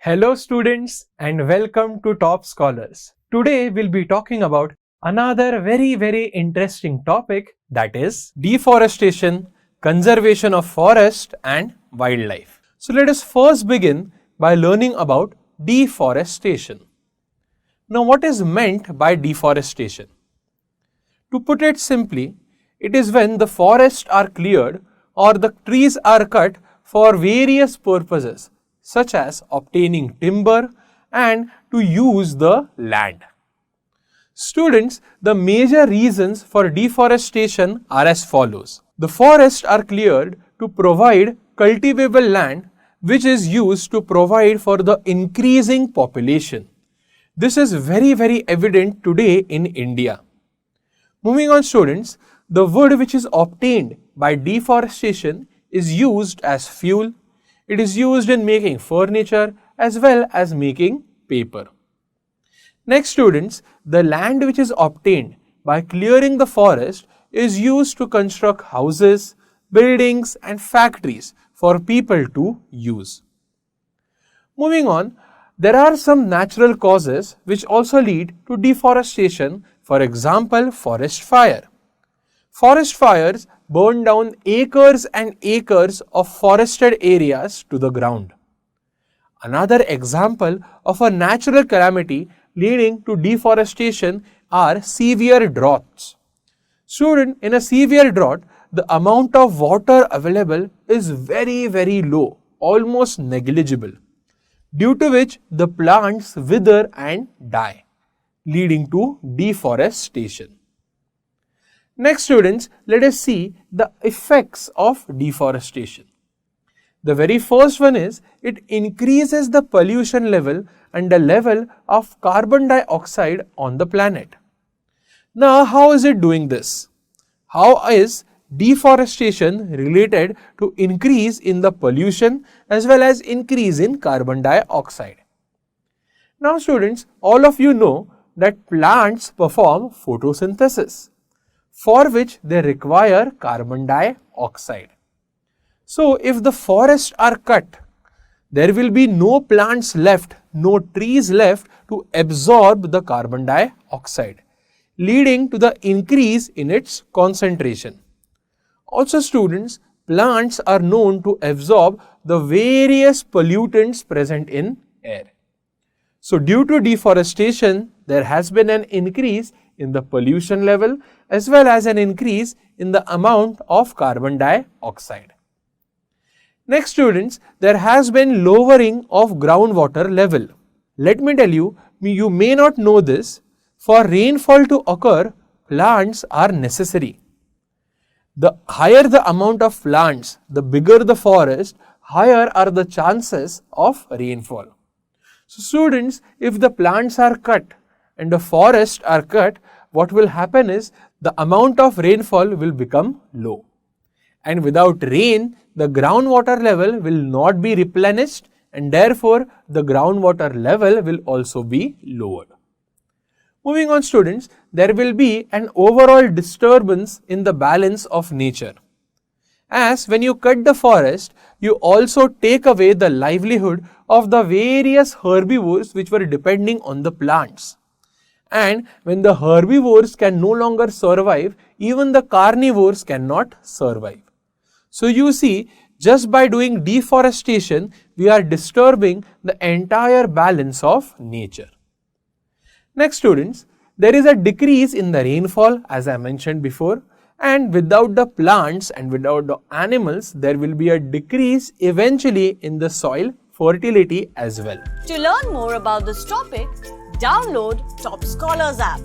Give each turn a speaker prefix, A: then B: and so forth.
A: Hello students and welcome to Top Scholars. Today we'll be talking about another very interesting topic, that is deforestation, conservation of forest and wildlife. So let us first begin by learning about deforestation. Now what is meant by deforestation? To put it simply, it is when the forests are cleared or the trees are cut for various purposes such as obtaining timber and to use the land. Students, the major reasons for deforestation are as follows. The forests are cleared to provide cultivable land which is used to provide for the increasing population. This is very evident today in India. Moving on students, the wood which is obtained by deforestation is used as fuel. It is used in making furniture as well as making paper. Next students, the land which is obtained by clearing the forest is used to construct houses, buildings and factories for people to use. Moving on, there are some natural causes which also lead to deforestation, for example, forest fire. Forest fires burn down acres and acres of forested areas to the ground. Another example of a natural calamity leading to deforestation are severe droughts. Student, in a severe drought, the amount of water available is very low, almost negligible, due to which the plants wither and die, leading to deforestation. Next students, let us see the effects of deforestation. The very first one is it increases the pollution level and the level of carbon dioxide on the planet. Now how is it doing this? How is deforestation related to increase in the pollution as well as increase in carbon dioxide? Now students, all of you know that plants perform photosynthesis, for which they require carbon dioxide. So if the forests are cut, there will be no plants left, no trees left to absorb the carbon dioxide, leading to the increase in its concentration. Also students, plants are known to absorb the various pollutants present in air. So due to deforestation, there has been an increase in the pollution level as well as an increase in the amount of carbon dioxide. Next students, there has been lowering of groundwater level. Let me tell you, you may not know this, for rainfall to occur, plants are necessary. The higher the amount of plants, the bigger the forest, higher are the chances of rainfall. So students, if the plants are cut and the forests are cut, what will happen is the amount of rainfall will become low. And without rain, the groundwater level will not be replenished and therefore the groundwater level will also be lowered. Moving on students, there will be an overall disturbance in the balance of nature. As when you cut the forest, you also take away the livelihood of the various herbivores which were depending on the plants. And when the herbivores can no longer survive, even the carnivores cannot survive. So you see, just by doing deforestation, we are disturbing the entire balance of nature. Next students, there is a decrease in the rainfall as I mentioned before, and without the plants and without the animals, there will be a decrease eventually in the soil fertility as well.
B: To learn more about this topic, download Top Scholars app.